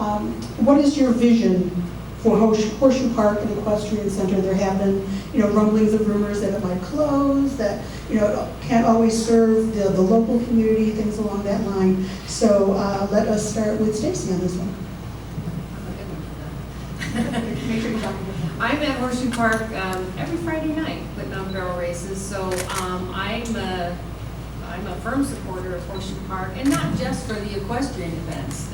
What is your vision for Horseshoe Park and Equestrian Center? There have been, rumblings of rumors that it might close, that, can't always serve the local community, things along that line. So let us start with Stacy on this one. Make sure you talk. I'm at Horseshoe Park every Friday night putting on barrel races, so I'm a firm supporter of Horseshoe Park, and not just for the equestrian events.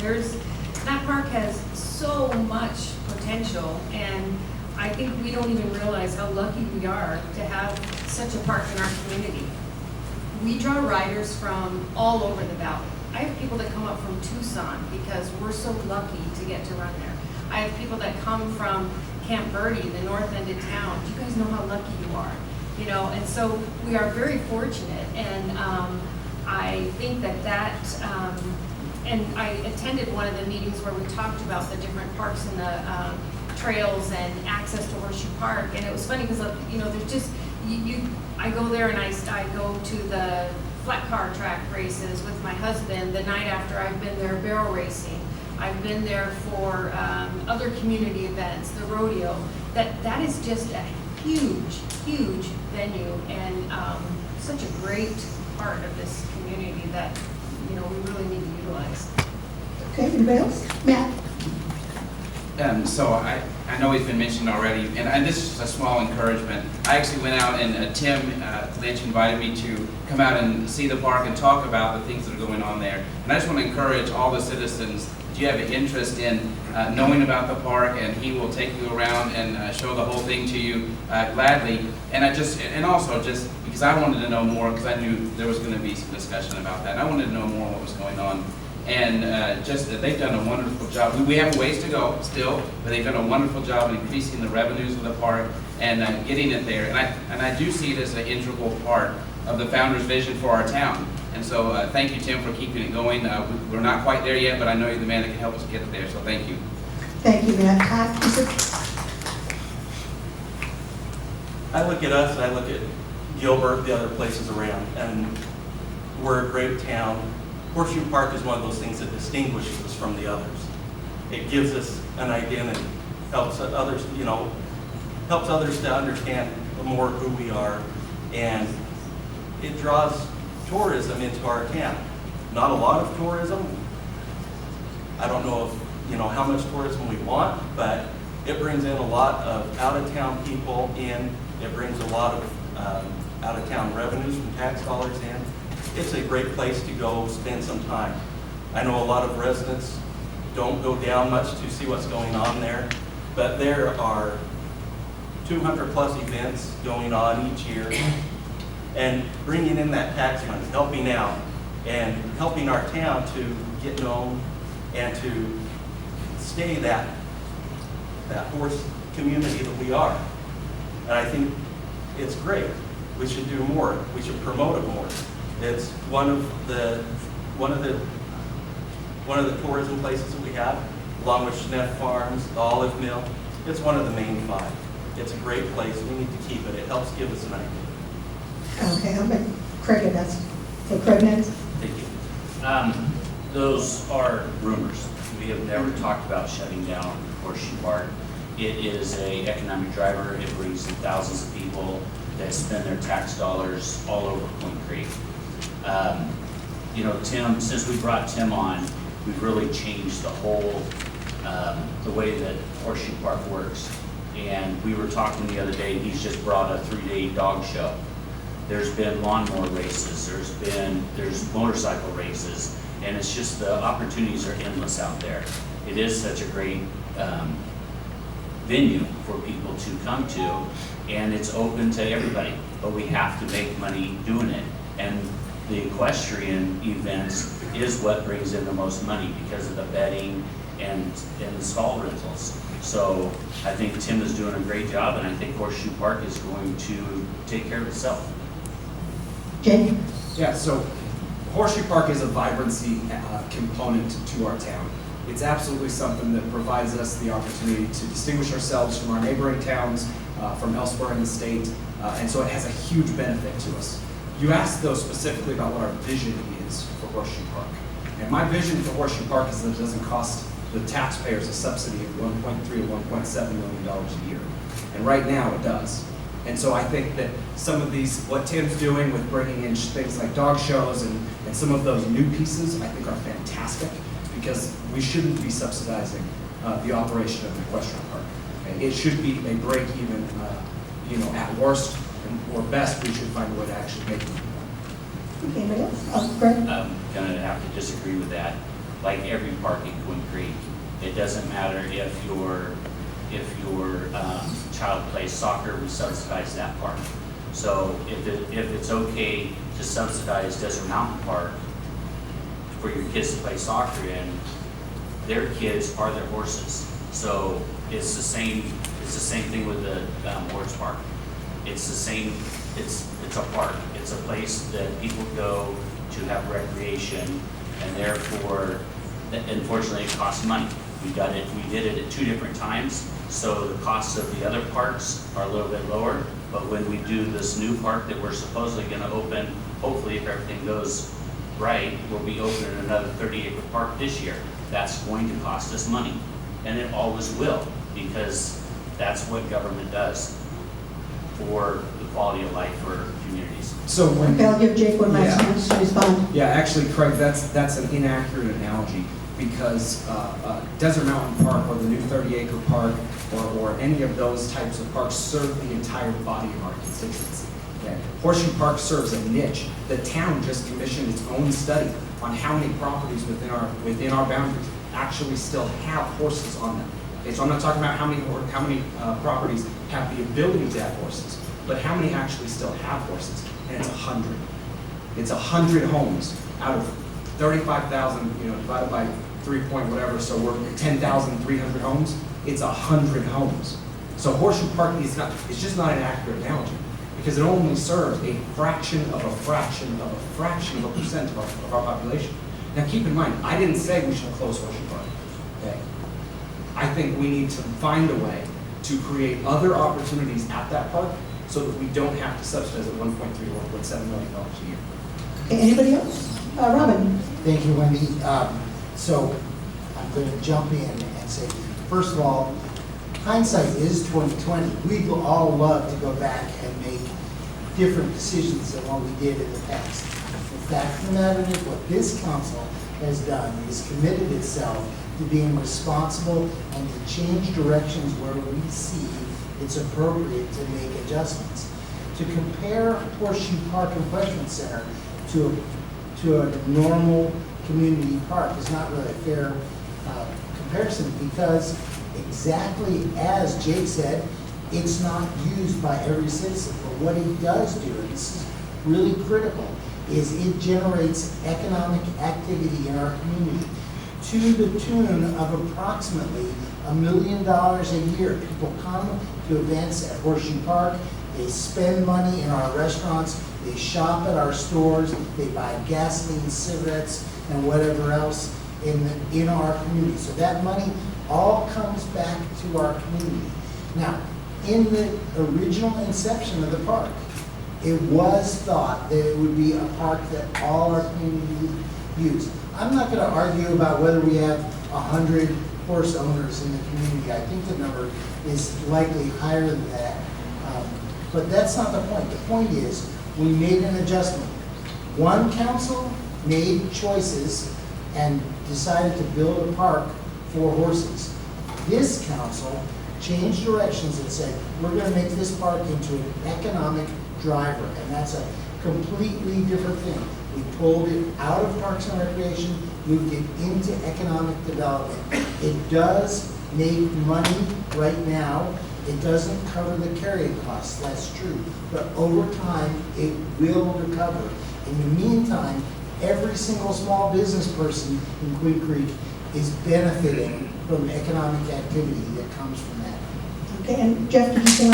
That park has so much potential, and I think we don't even realize how lucky we are to have such a park in our community. We draw riders from all over the valley. I have people that come up from Tucson because we're so lucky to get to run there. I have people that come from Camp Verde, the north end of town. Do you guys know how lucky you are? And so we are very fortunate, and I think and I attended one of the meetings where we talked about the different parks and the trails and access to Horseshoe Park, and it was funny because there's just I go there and I go to the flat car track races with my husband the night after I've been there barrel racing. I've been there for other community events, the rodeo. That is just a huge venue, and such a great part of this community that we really need to utilize. Okay, anybody else? Matt? So I know it's been mentioned already, and this is just a small encouragement. I actually went out and Tim Lynch invited me to come out and see the park and talk about the things that are going on there. And I just want to encourage all the citizens, if you have an interest in knowing about the park, and he will take you around and show the whole thing to you gladly. And also just because I wanted to know more, because I knew there was going to be some discussion about that. And I wanted to know more what was going on. And they've done a wonderful job. We have a ways to go still, but they've done a wonderful job in increasing the revenues of the park and getting it there. And I do see it as an integral part of the founder's vision for our town. And so thank you, Tim, for keeping it going. We're not quite there yet, but I know you're the man that can help us get it there, so thank you. Thank you, Matt. I look at us, and I look at Gilbert, the other places around, and we're a great town. Horseshoe Park is one of those things that distinguishes us from the others. It gives us an identity, helps others to understand more who we are, and it draws tourism into our town. Not a lot of tourism. I don't know if how much tourism we want, but it brings in a lot of out-of-town people in. It brings a lot of out-of-town revenues from tax dollars in. It's a great place to go spend some time. I know a lot of residents don't go down much to see what's going on there, but there are 200 plus events going on each year, and bringing in that tax money, helping out, and helping our town to get known and to stay that horse community that we are. And I think it's great. We should do more. We should promote it more. It's one of the tourism places that we have, along with Schneff Farms, the Olive Mill. It's one of the main five. It's a great place. We need to keep it. It helps give us an idea. Okay, I'll make Craig next. So Craig next. Thank you. Those are rumors. We have never talked about shutting down Horseshoe Park. It is an economic driver. It brings in thousands of people that spend their tax dollars all over Point Creek. Tim, since we brought Tim on, we've really changed the whole, the way that Horseshoe Park works. And we were talking the other day, he's just brought a 3-day dog show. There's been lawnmower races, there's motorcycle races, and it's just the opportunities are endless out there. It is such a great venue for people to come to, and it's open to everybody, but we have to make money doing it. And the equestrian events is what brings in the most money because of the bedding and the stall rentals. So I think Tim is doing a great job, and I think Horseshoe Park is going to take care of itself. Jake? Yeah, so Horseshoe Park is a vibrancy component to our town. It's absolutely something that provides us the opportunity to distinguish ourselves from our neighboring towns, from elsewhere in the state, and so it has a huge benefit to us. You asked, though, specifically about what our vision is for Horseshoe Park. And my vision for Horseshoe Park is that it doesn't cost the taxpayers a subsidy of $1.3 to $1.7 million a year. And right now it does. And so I think that some of these, what Tim's doing with bringing in things like dog shows and some of those new pieces, I think are fantastic, because we shouldn't be subsidizing the operation of an equestrian park. Okay? It should be a break even, at worst or best, we should find a way to actually make it. Okay, anybody else? Greg? I'm gonna have to disagree with that. Like every park in Quinn Creek, it doesn't matter if your child plays soccer, we subsidize that park. So if it's okay to subsidize Desert Mountain Park for your kids to play soccer in, their kids are their horses. So it's the same thing with the horse park. It's the same, it's a park. It's a place that people go to have recreation, and therefore, unfortunately, it costs money. We did it at 2 different times, so the costs of the other parks are a little bit lower, but when we do this new park that we're supposedly gonna open, hopefully if everything goes right, we'll be opening another 30-acre park this year. That's going to cost us money, and it always will, because that's what government does for the quality of life for communities. So when, Okay, I'll give Jake one last Yeah. chance to respond. yeah, actually, Craig, that's an inaccurate analogy, because Desert Mountain Park or the new 30-acre park or any of those types of parks serve the entire body of our constituency. Okay? Horseshoe Park serves a niche. The town just commissioned its own study on how many properties within our boundaries actually still have horses on them. Okay, so I'm not talking about how many properties have the ability to have horses, but how many actually still have horses, and it's 100. It's 100 homes out of 35,000, divided by 3 point whatever, so we're at 10,300 homes. It's 100 homes. So Horseshoe Park it's just not an accurate analogy, because it only serves a fraction of a fraction of a fraction of a percent of our population. Now keep in mind, I didn't say we should close Horseshoe Park. Okay? I think we need to find a way to create other opportunities at that park so that we don't have to subsidize at 1.3 or 1.7 million dollars a year. Okay, anybody else? Robin? Thank you, Wendy. So I'm going to jump in and say, first of all, hindsight is 20/20. We'd all love to go back and make different decisions than what we did in the past. The fact of the matter is, what this council has done is committed itself to being responsible and to change directions where we see it's appropriate to make adjustments. To compare Horseshoe Park and Equestrian Center to a normal community park is not really a fair comparison, because exactly as Jake said, it's not used by every citizen. But what it does do, and this is really critical, is it generates economic activity in our community to the tune of approximately $1 million a year. People come to events at Horseshoe Park, they spend money in our restaurants, they shop at our stores, they buy gasoline, cigarettes, and whatever else in our community. So that money all comes back to our community. Now, in the original inception of the park, it was thought that it would be a park that all our community would use. I'm not going to argue about whether we have 100 horse owners in the community. I think the number is likely higher than that. But that's not the point. The point is, we made an adjustment. One council made choices and decided to build a park for horses. This council changed directions and said, we're going to make this park into an economic driver, and that's a completely different thing. We pulled it out of Parks and Recreation, moved it into economic development. It does make money right now. It doesn't cover the carrying costs, that's true. But over time, it will recover. In the meantime, every single small business person in Quinn Creek is benefiting from economic activity that comes from that. Okay, and Jeff, did you say?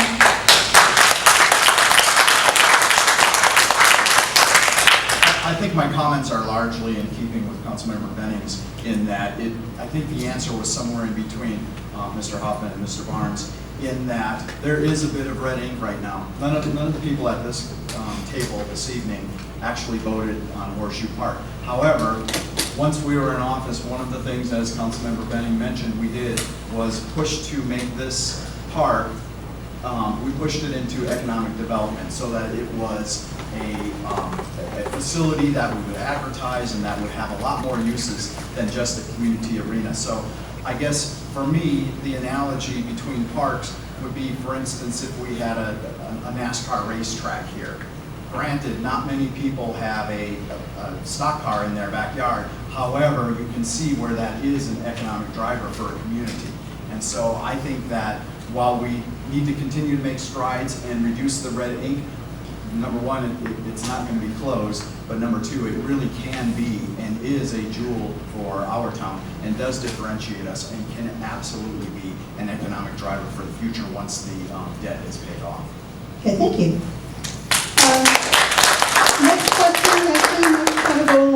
I think my comments are largely in keeping with Councilmember Bennings in that I think the answer was somewhere in between Mr. Hoffman and Mr. Barnes, in that there is a bit of red ink right now. None of the people at this table this evening actually voted on Horseshoe Park. However, once we were in office, one of the things, as Councilmember Benning mentioned, we did was push to make this park, we pushed it into economic development so that it was a facility that we would advertise and that would have a lot more uses than just a community arena. So I guess for me, the analogy between parks would be, for instance, if we had a NASCAR racetrack here. Granted, not many people have a stock car in their backyard. However, you can see where that is an economic driver for a community. And so I think that while we need to continue to make strides and reduce the red ink, number one, it's not going to be closed, but number two, it really can be and is a jewel for our town and does differentiate us and can absolutely be an economic driver for the future once the debt is paid off. Okay, thank you. Next question, actually, kind of go